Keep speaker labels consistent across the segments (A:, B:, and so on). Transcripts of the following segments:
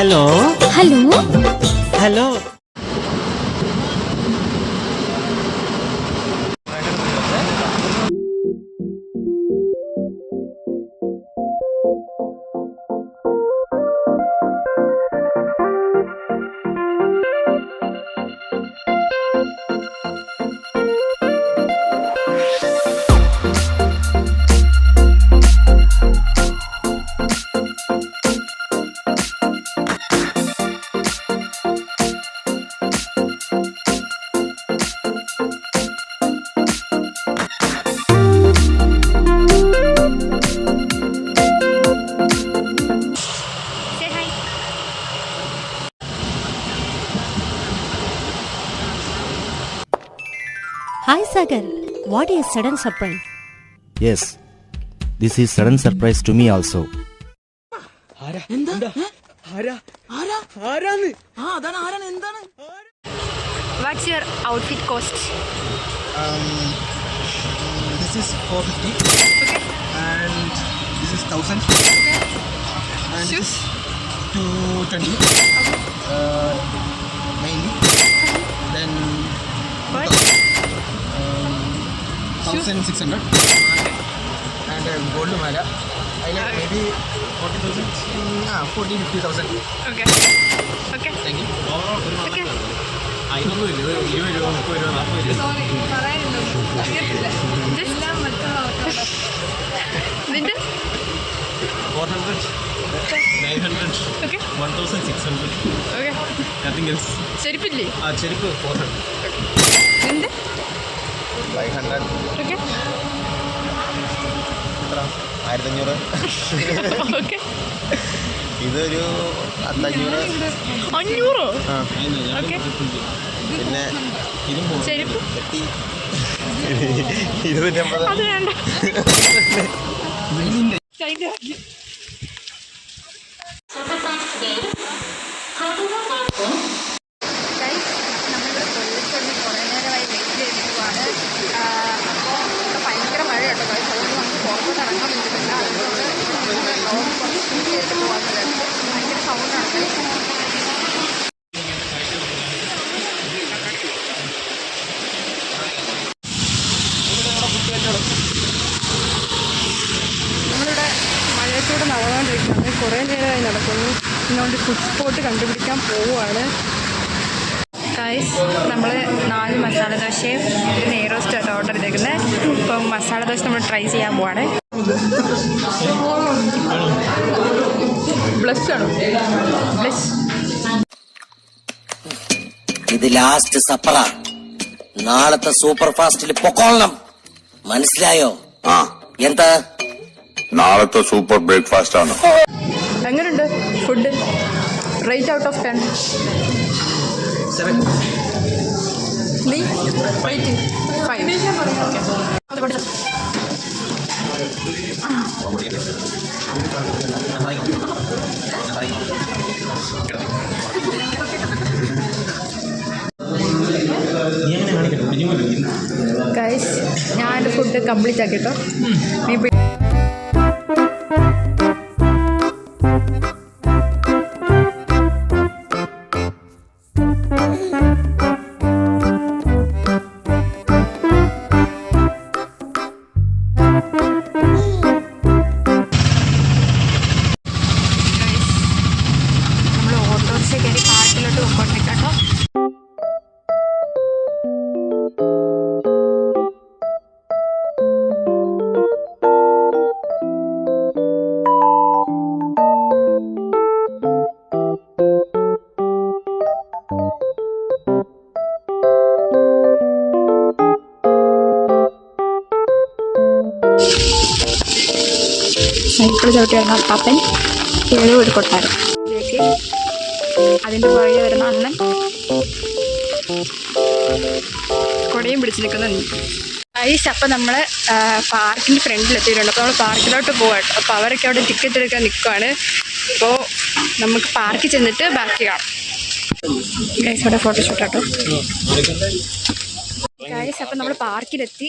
A: Hello
B: hello
A: hello.
B: Hi Sagar, what is sudden surprise?
C: Yes, this is sudden surprise to me also.
B: What's your outfit cost?
D: This is 450.
B: Okay.
D: And this is 1000.
B: Okay.
D: And
B: Shoes?
D: 220. Mainly. Then
B: What?
D: 1600. And gold mala. I like maybe 40,000. 40-50,000.
B: Okay. Okay.
D: Thank you.
B: Okay. നിന്റെ
E: 400, 900,
B: Okay.
E: 1,600.
B: Okay.
E: Nothing else.
B: ചെരുപ്പില്ലേ?
E: ചെരുപ്പ് 400.
B: നിന്റെ
D: 500.
B: Okay.
D: 1500.
B: Okay.
D: ഇതൊരു 500.
B: 500?
D: ആ.
B: Okay.
D: പിന്നെ
B: ചെരുപ്പ്?
D: 250.
B: അത് വേണ്ട. Thank you. നമ്മളിവിടെ കൊല്ലത്തുണ്ട് കുറേ നേരമായി വെയിറ്റ് ചെയ്തിരിക്കുവാണ്. അപ്പോൾ ഇവിടെ ഭയങ്കര മഴയുണ്ട്. അതുകൊണ്ട് നമുക്ക് പുറത്തോട്ട് ഇറങ്ങാൻ പറ്റുന്നില്ല. അതുകൊണ്ട് നമ്മൾ ലോകം കുറച്ച് ഷൂട്ട് ചെയ്തിട്ട് പോകാറുണ്ട്. ഭയങ്കര സൗണ്ടാണ്. നമ്മളിവിടെ മഴയത്തൂടെ നടന്നുകൊണ്ടിരിക്കുകയാണ്. കുറേ നേരമായി നടക്കുന്നു. ഇന്നുകൊണ്ട് ഫുഡ് സ്പോട്ട് കണ്ടുപിടിക്കാൻ പോവുകയാണ്. ഗൈസ്, നമ്മൾ 4 മസാല ദോശയും ഒരു നെയ് റോസ്റ്റാണ് ഓർഡർ ചെയ്തേക്കുന്നത്. ഇപ്പം മസാല ദോശ നമ്മൾ ട്രൈ ചെയ്യാൻ പോവാണ്. ബ്ലഷ് ആണോ? ബ്ലഷ്.
F: ഇത് ലാസ്റ്റ് സപ്പറ. നാളത്തെ സൂപ്പർ ഫാസ്റ്റിൽ പൊക്കോളണം. മനസ്സിലായോ? എന്താ?
G: നാളത്തെ സൂപ്പർ ബ്രേക്ക്ഫാസ്റ്റ് ആണ്.
B: എങ്ങനെയുണ്ട് ഫുഡ്? Rate out of 10.
D: 7.
B: നീ റേറ്റ് 5. ഗൈസ്, ഞാൻ എൻ്റെ ഫുഡ് കംപ്ലീറ്റ് ആക്കിട്ടോ. നീ നമ്മൾ ഓട്ടോറിക്ഷ കയറി പാട്ടിലോട്ട് പോയിക്കൊണ്ടിരിക്കട്ടോ. സൈക്കിൾ ചവിട്ടി വരുന്ന അപ്പാപ്പൻ ഏഴോ ഒരു കൊട്ടാരം. അതിൻ്റെ പുറകെ വരുന്ന അണ്ണൻ കൊടയും പിടിച്ച് നിൽക്കുന്ന ഐസ്. അപ്പം നമ്മൾ പാർക്കിൻ്റെ ഫ്രണ്ടിലെത്തിയിട്ടുണ്ട്. അപ്പോൾ നമ്മൾ പാർക്കിലോട്ട് പോകാട്ടോ. അപ്പോൾ അവരൊക്കെ അവിടെ ടിക്കറ്റ് എടുക്കാൻ നിൽക്കുവാണ്. അപ്പോൾ നമുക്ക് പാർക്കിൽ ചെന്നിട്ട് ബാക്കി കാണാം. ഗൈസ്, ഇവിടെ ഫോട്ടോഷൂട്ട് ആട്ടോ. ഗൈസ്, അപ്പം നമ്മൾ പാർക്കിലെത്തി.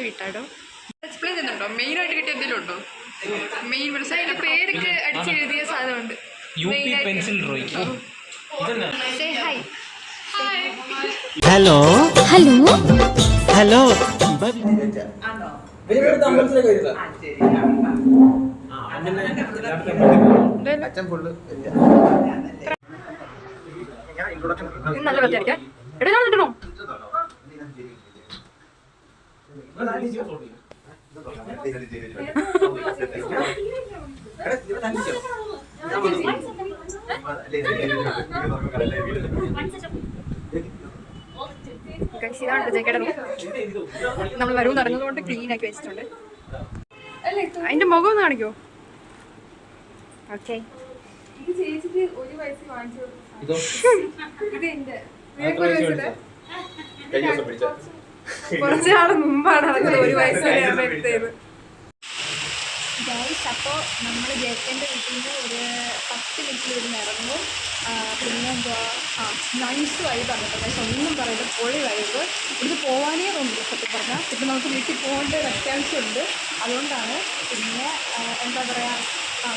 B: കിട്ടാട്ടോ. എക്സ്പ്ലെയിൻ ചെയ്യുന്നുണ്ടോ? മെയിനായിട്ട് കിട്ടിയ എന്തെങ്കിലും ഉണ്ടോ? മെയിൻ അതിൻ്റെ പേരൊക്കെ അടിച്ചെഴുതിയ സാധനമുണ്ട്.
E: UP pencil drawing.
B: Say hi.
C: Hello hello hello
D: അച്ഛൻ ഫുള്ള്
B: നല്ല പറ്റിയായിരിക്കാം. എടാ ഞാൻ കിട്ടണോ? ഇതാണ് ജയിക്കേണ്ട റൂം. നമ്മൾ വരുമെന്ന് അറിഞ്ഞതുകൊണ്ട് ക്ലീൻ ആക്കി വെച്ചിട്ടുണ്ട്. അതിന്റെ മുഖം ഒന്ന് കാണിക്കോ? ഓക്കെ. കുറച്ച് നാള് മുമ്പാണ് അതൊക്കെ 1 വയസ്സ് വരെ എടുത്തത്. അപ്പോൾ നമ്മൾ ജയക്കൻ്റെ വീട്ടിൽ നിന്ന് ഒരു 10 മിനിറ്റിൽ വരുന്ന ഇറങ്ങും. പിന്നെ എന്തുവാ നൈസ് വൈബാണ് കേട്ടോ. പക്ഷെ ഒന്നും പറയുന്നത് പൊളി വൈബ്. ഇത് പോകാനേ തോന്നില്ല സത്യം പറഞ്ഞാൽ. ഇപ്പം നമുക്ക് വീട്ടിൽ പോകേണ്ട ഒരു അത്യാവശ്യമുണ്ട്, അതുകൊണ്ടാണ്. പിന്നെ എന്താ പറയുക,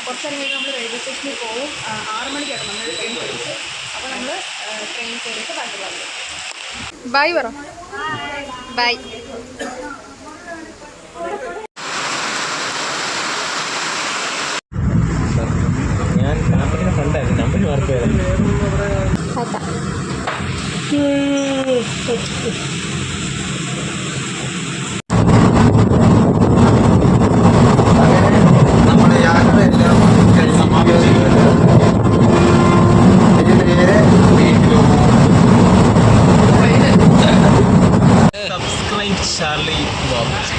B: കുറച്ചേരം കഴിഞ്ഞ് നമ്മൾ റെയിൽവേ സ്റ്റേഷനിൽ പോകും. 6 മണിക്കാണ് നമ്മൾ ട്രെയിൻ കയറിയിട്ട്. അപ്പോൾ നമ്മൾ ട്രെയിൻ കയറിയിട്ട് ബാക്കി പറഞ്ഞു. ബൈ പറ. ബൈ.